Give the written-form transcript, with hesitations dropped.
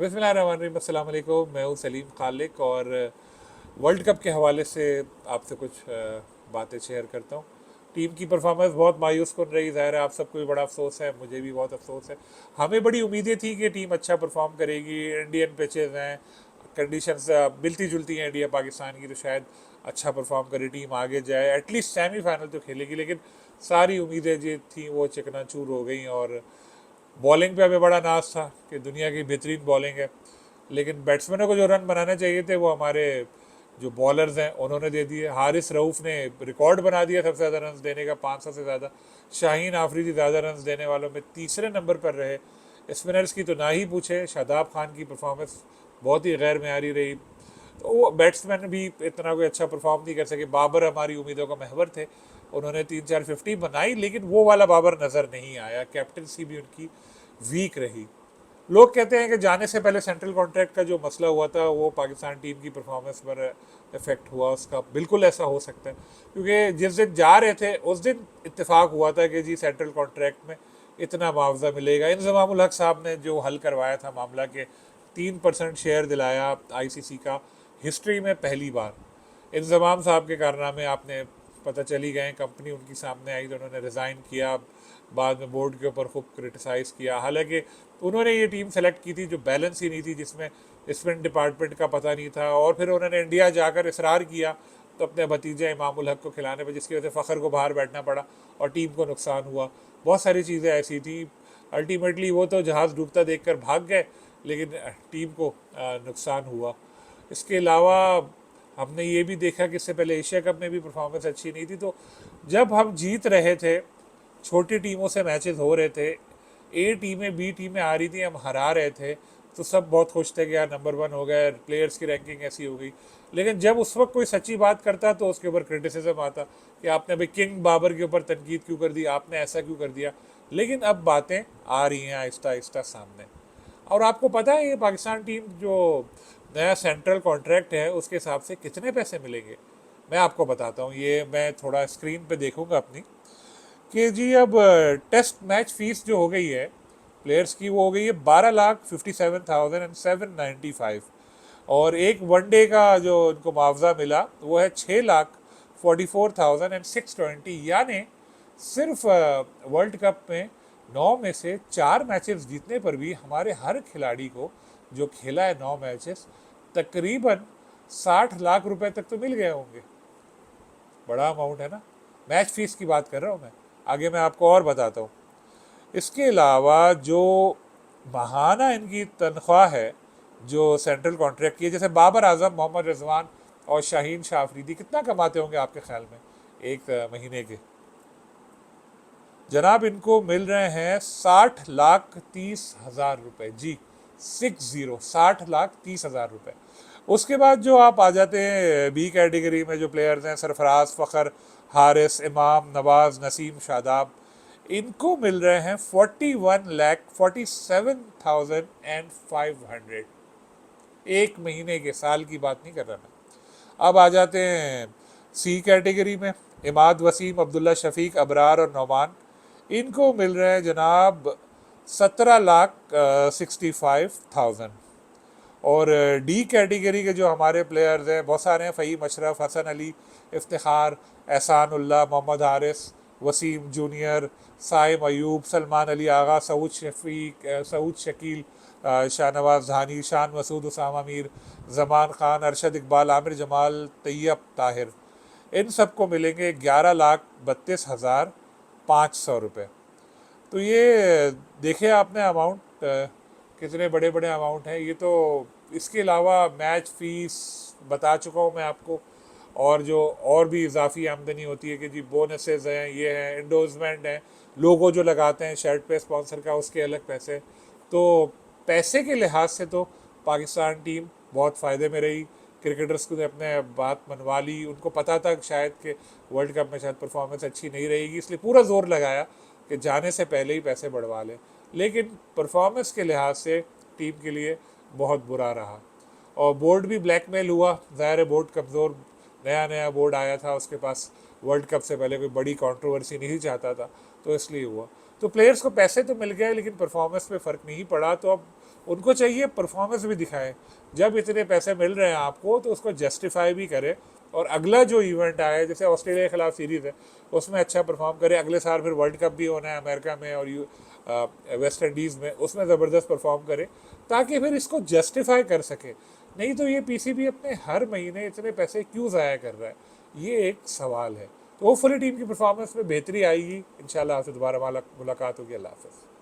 बिस्मिल्लाहिर्रहमानिर्रहीम, अस्सलाम वालेकुम। मैं हूँ सलीम खालिक और वर्ल्ड कप के हवाले से आपसे कुछ बातें शेयर करता हूँ। टीम की परफॉर्मेंस बहुत मायूस कन रही, ज़ाहिर है आप सबको भी बड़ा अफसोस है, मुझे भी बहुत अफसोस है। हमें बड़ी उम्मीदें थी कि टीम अच्छा परफॉर्म करेगी, इंडियन पिचेज़ हैं, कंडीशंस मिलती जुलती हैं इंडिया पाकिस्तान की, तो शायद अच्छा परफॉर्म करे, टीम आगे जाए, एटलीस्ट सेमीफाइनल तो खेलेगी। लेकिन सारी उम्मीदें जो थी वो चकनाचूर हो गई। और बॉलिंग पे हमें बड़ा नाज था कि दुनिया की बेहतरीन बॉलिंग है, लेकिन बैट्समैनों को जो रन बनाने चाहिए थे वो हमारे जो बॉलर्स हैं उन्होंने दे दिए। हारिस रऊफ़ ने रिकॉर्ड बना दिया सबसे ज़्यादा रन देने का, 500 से ज़्यादा। शाहीन आफरीदी ज़्यादा रन देने वालों में तीसरे नंबर पर रहे। स्पिनर्स की तो ना ही पूछे, शादाब खान की परफॉर्मेंस बहुत ही गैर मैारी रही। तो वो बैट्समैन भी इतना कोई अच्छा परफॉर्म नहीं कर सके। बाबर हमारी उम्मीदों का महवर थे, उन्होंने 3-4 50 बनाई, लेकिन वो वाला बाबर नज़र नहीं आया। कैप्टनसी भी उनकी वीक रही। लोग कहते हैं कि जाने से पहले सेंट्रल कॉन्ट्रैक्ट का जो मसला हुआ था वो पाकिस्तान टीम की परफॉर्मेंस पर इफेक्ट हुआ उसका। बिल्कुल ऐसा हो सकता है, क्योंकि जिस दिन जा रहे थे उस दिन इत्तेफाक हुआ था कि जी सेंट्रल कॉन्ट्रैक्ट में इतना मुआवजा मिलेगा। इंजमाम उल हक साहब ने जो हल करवाया था मामला के 3% शेयर दिलाया आईसीसी का, हिस्ट्री में पहली बार। इंजमाम साहब के कारनामे आपने पता चली गए, कंपनी उनकी सामने आई तो उन्होंने रिज़ाइन किया, बाद में बोर्ड के ऊपर खूब क्रिटिसाइज़ किया। हालांकि उन्होंने ये टीम सेलेक्ट की थी जो बैलेंस ही नहीं थी, जिसमें स्पिन डिपार्टमेंट का पता नहीं था, और फिर उन्होंने इंडिया जाकर इसरार किया तो अपने भतीजे इमाम उल हक को खिलाने पर, जिसकी वजह से फ़खर को बाहर बैठना पड़ा और टीम को नुकसान हुआ। बहुत सारी चीज़ें ऐसी थी। अल्टीमेटली वो तो जहाज़ डूबता देखकर भाग गए, लेकिन टीम को नुकसान हुआ। इसके अलावा हमने ये भी देखा कि इससे पहले एशिया कप में भी परफॉर्मेंस अच्छी नहीं थी। तो जब हम जीत रहे थे, छोटी टीमों से मैचेस हो रहे थे, ए टीमें बी टीमें आ रही थी, हम हरा रहे थे, तो सब बहुत खुश थे कि यार नंबर 1 हो गए, प्लेयर्स की रैंकिंग ऐसी हो गई। लेकिन जब उस वक्त कोई सच्ची बात करता तो उसके ऊपर क्रिटिसिज्म आता कि आपने भाई किंग बाबर के ऊपर तनकीद क्यों कर दी, आपने ऐसा क्यों कर दिया। लेकिन अब बातें आ रही हैं आहिस्ता आहिस्ता सामने। और आपको पता है ये पाकिस्तान टेम जो नया सेंट्रल कॉन्ट्रैक्ट है उसके हिसाब से कितने पैसे मिलेंगे? मैं आपको बताता हूँ, ये मैं थोड़ा स्क्रीन पे देखूंगा अपनी, कि जी अब टेस्ट मैच फीस जो हो गई है प्लेयर्स की, वो हो गई है 12,57,795। और एक वनडे का जो उनको मुआवजा मिला वो है 6,44,620। यानी सिर्फ वर्ल्ड कप में 9 में से 4 मैचेस जीतने पर भी हमारे हर खिलाड़ी को जो खेला है 9 मैचेस, तकरीबन 60 लाख रुपए तक तो मिल गए होंगे। बड़ा अमाउंट है ना। मैच फीस की बात कर रहा हूँ मैं, आगे मैं आपको और बताता हूँ। इसके अलावा जो महाना इनकी तनख्वाह है जो सेंट्रल कॉन्ट्रैक्ट की है, जैसे बाबर आजम, मोहम्मद रिजवान और शाहीन शाह अफरीदी कितना कमाते होंगे आपके ख्याल में एक महीने के? जनाब इनको मिल रहे हैं 60,30,000 रुपए जी। 60,30,000 रुपए। उसके बाद जो आप आ जाते हैं बी कैटेगरी में, जो प्लेयर्स हैं सरफराज, फ़खर, हारिस, इमाम, नवाज, नसीम, शादाब, इनको मिल रहे हैं 41,47,500 एक महीने के, साल की बात नहीं कर रहा मैं। अब आ जाते हैं सी कैटेगरी में, इमाद वसीम, अब्दुल्ला शफीक, अबरार और नौमान, इनको मिल रहे हैं जनाब 17,65,000। और डी कैटेगरी के जो हमारे प्लेयर्स हैं बहुत सारे हैं, फ़हीम अशरफ, हसन अली, इफ्तिखार, एहसानुल्लाह, मोहम्मद हारिस, वसीम जूनियर, साइम अयूब, सलमान अली आगा, सऊद शफीक, सऊद शकील, शाहनवाज धानी, शान मसूद, उसामा मीर, जमान खान, अरशद इकबाल, आमिर जमाल, तैयब ताहिर, इन सबको मिलेंगे 11,32,500 रुपये। तो ये देखिए आपने अमाउंट, कितने बड़े बड़े अमाउंट हैं ये तो। इसके अलावा मैच फीस बता चुका हूँ मैं आपको, और जो और भी इजाफी आमदनी होती है कि जी बोनसेस हैं, ये हैं, इंडोर्समेंट हैं, लोगो जो लगाते हैं शर्ट पे स्पॉन्सर का, उसके अलग पैसे। तो पैसे के लिहाज से तो पाकिस्तान टीम बहुत फ़ायदे में रही। क्रिकेटर्स को अपने बात मनवा ली, उनको पता था शायद कि वर्ल्ड कप में शायद परफॉर्मेंस अच्छी नहीं रहेगी, इसलिए पूरा जोर लगाया कि जाने से पहले ही पैसे बढ़वा लें। लेकिन परफॉर्मेंस के लिहाज से टीम के लिए बहुत बुरा रहा, और बोर्ड भी ब्लैकमेल हुआ। ज़ाहिर है बोर्ड कमज़ोर नया नया बोर्ड आया था, उसके पास वर्ल्ड कप से पहले कोई बड़ी कंट्रोवर्सी नहीं चाहता था, तो इसलिए हुआ। तो प्लेयर्स को पैसे तो मिल गए लेकिन परफॉर्मेंस पे फ़र्क नहीं पड़ा, तो अब उनको चाहिए परफॉर्मेंस भी दिखाएं। जब इतने पैसे मिल रहे हैं आपको तो उसको जस्टिफाई भी करें, और अगला जो इवेंट आए, जैसे ऑस्ट्रेलिया के खिलाफ सीरीज़ है, उसमें अच्छा परफॉर्म करे। अगले साल फिर वर्ल्ड कप भी होना है अमेरिका में और वेस्ट इंडीज़ में, उसमें ज़बरदस्त परफॉर्म करे ताकि फिर इसको जस्टिफाई कर सके। नहीं तो ये पीसीबी अपने हर महीने इतने पैसे क्यों ज़ाया कर रहा है, ये एक सवाल है। तो होपफुली टीम की परफॉर्मेंस में बेहतरी आएगी। इंशाल्लाह आपसे दोबारा मुलाकात होगी। अल्लाह हाफ़िज़।